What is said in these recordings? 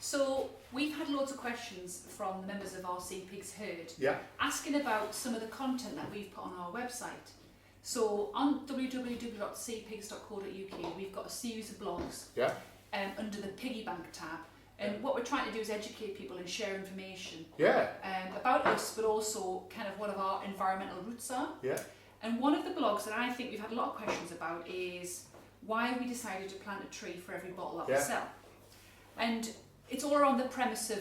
So we've had loads of questions from the members of our SeaPigs herd asking about some of the content that we've put on our website. So on www.seapigs.co.uk we've got a series of blogs under the piggy bank tab, and what we're trying to do is educate people and share information about us, but also kind of what our environmental roots are. And one of the blogs that I think we've had a lot of questions about is why we decided to plant a tree for every bottle that we sell. And it's all around the premise of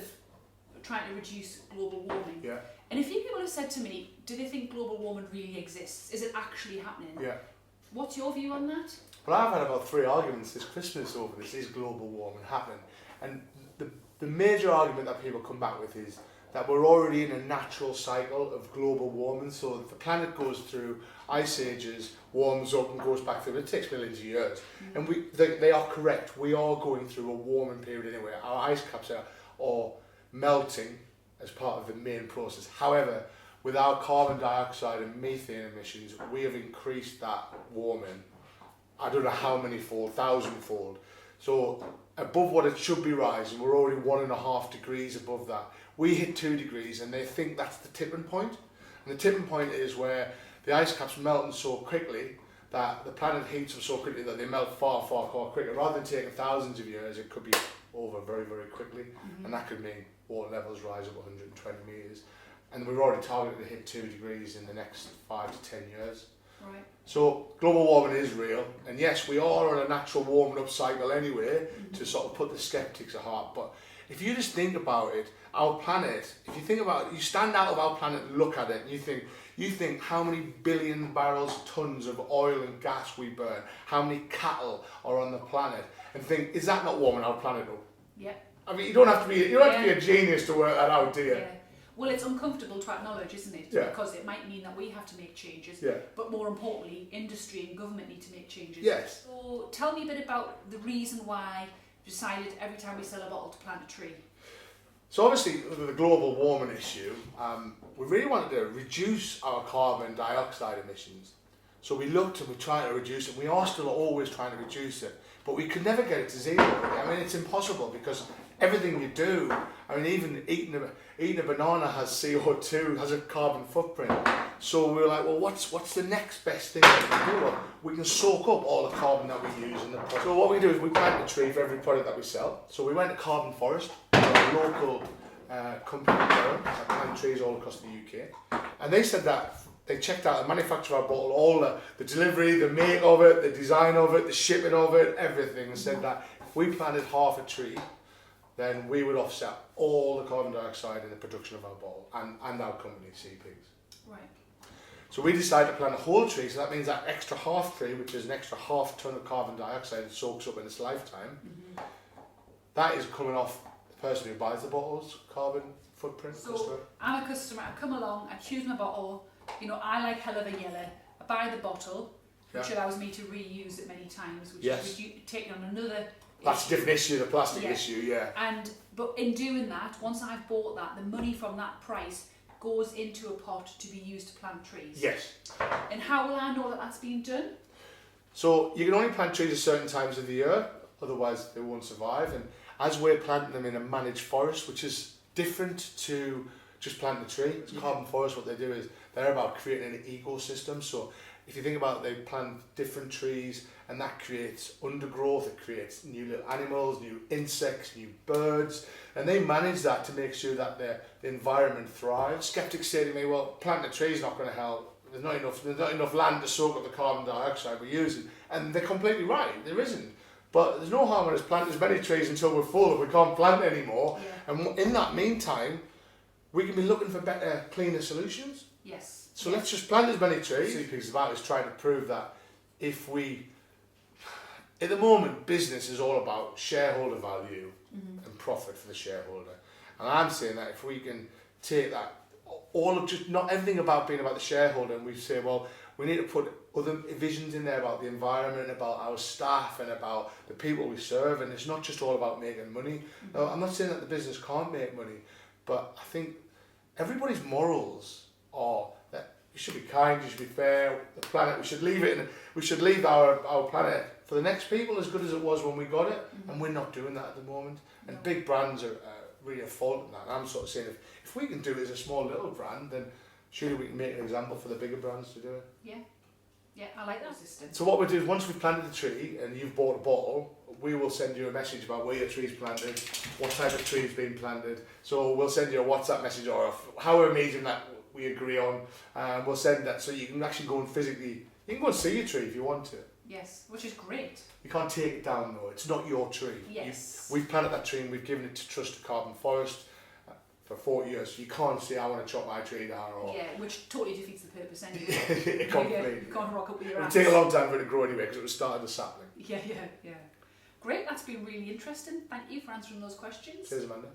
trying to reduce global warming. And a few people have said to me, do they think global warming really exists? Is it actually happening? What's your view on that? Well, I've had about 3 arguments this Christmas over this. Is global warming happening? And the major argument that people come back with is that we're already in a natural cycle of global warming. So the planet goes through ice ages, warms up and goes back through. It takes millions of years. And they are correct. We are going through a warming period anyway. Our ice caps are melting as part of the main process. However, with our carbon dioxide and methane emissions, we have increased that warming, I don't know how many fold, 1,000-fold. So above what it should be rising, we're already 1.5 degrees above that. We hit 2 degrees and they think that's the tipping point. And the tipping point is where the ice caps melting so quickly that the planet heats them so quickly that they melt far, far, far quicker. Rather than taking thousands of years, it could be over very, very quickly. And that could mean water levels rise up 120 metres. And we're already targeted to hit 2 degrees in the next 5 to 10 years. Right. So global warming is real, and yes, we are on a natural warming up cycle anyway, to sort of put the skeptics at heart. But if you just think about it, our planet, if you think about it, you stand out of our planet and look at it, and you think how many billion barrels, tons of oil and gas we burn, how many cattle are on the planet, and think, is that not warming our planet up? I mean, you don't have to be a genius to work that out, do you? Well, it's uncomfortable to acknowledge, isn't it? Because it might mean that we have to make changes, but more importantly, industry and government need to make changes. So tell me a bit about the reason why you decided every time we sell a bottle to plant a tree. So obviously, with the global warming issue, we really wanted to reduce our carbon dioxide emissions. So we looked and we tried to reduce it. We are still always trying to reduce it, but we could never get it to zero. I mean, it's impossible because everything you do, I mean, even eating a banana has CO2, has a carbon footprint. So we were like, well, what's the next best thing that we can do? Well, we can soak up all the carbon that we use in the product. So what we do is we plant a tree for every product that we sell. So we went to Carbon Forest, a local company that plant trees all across the UK. And they said that they checked out the manufacture of our bottle, all the delivery, the make of it, the design of it, the shipping of it, everything, and said that if we planted half a tree, then we would offset all the carbon dioxide in the production of our bottle and our company, SeaPigs. Right. So we decided to plant a whole tree, so that means that extra half tree, which is an extra half ton of carbon dioxide it soaks up in its lifetime, that is coming off the person who buys the bottle's carbon footprint. So customer. I'm a customer, I come along, I choose my bottle, you know, I like Hell of a Yellow, I buy the bottle, which allows me to reuse it many times, which is taking on another That's a different issue, the plastic issue, But in doing that, once I've bought that, the money from that price goes into a pot to be used to plant trees. Yes. And how will I know that that's been done? So you can only plant trees at certain times of the year, otherwise they won't survive. And as we're planting them in a managed forest, which is different to just planting a tree, it's Carbon Forest, what they do is they're about creating an ecosystem. So if you think about it, they plant different trees and that creates undergrowth, it creates new little animals, new insects, new birds, and they manage that to make sure that the environment thrives. Skeptics say to me, well, planting a tree is not going to help. There's not enough land to soak up the carbon dioxide we're using. And they're completely right, there isn't. But there's no harm in us planting as many trees until we're full and we can't plant anymore. And in that meantime, we can be looking for better, cleaner solutions. Yes. So let's just plant as many trees. SeaPigs about is trying to prove that if we, at the moment, business is all about shareholder value and profit for the shareholder. And I'm saying that if we can take that, all of just, not everything about being about the shareholder, and we say, well, we need to put other visions in there about the environment, about our staff, and about the people we serve, and it's not just all about making money. No, I'm not saying that the business can't make money, but I think everybody's morals are that you should be kind, you should be fair, the planet, we should leave our planet for the next people as good as it was when we got it, and we're not doing that at the moment. And big brands are really at fault in that. And I'm sort of saying if we can do it as a small little brand, then surely we can make an example for the bigger brands to do it. Yeah, I like that. So what we do is once we've planted the tree and you've bought a bottle, we will send you a message about where your tree's planted, what type of tree's been planted. So we'll send you a WhatsApp message or however medium that we agree on. We'll send that so you can actually go and physically, you can go and see your tree if you want to. Yes, which is great. You can't take it down though, it's not your tree. Yes. We've planted that tree and we've given it to Trust Carbon Forest for 40 years. You can't say, I want to chop my tree down. Or which totally defeats the purpose anyway. You can't rock up with your ass. It would take a long time for it to grow anyway because it was started as sapling. Yeah. Great, that's been really interesting. Thank you for answering those questions. Cheers, Amanda.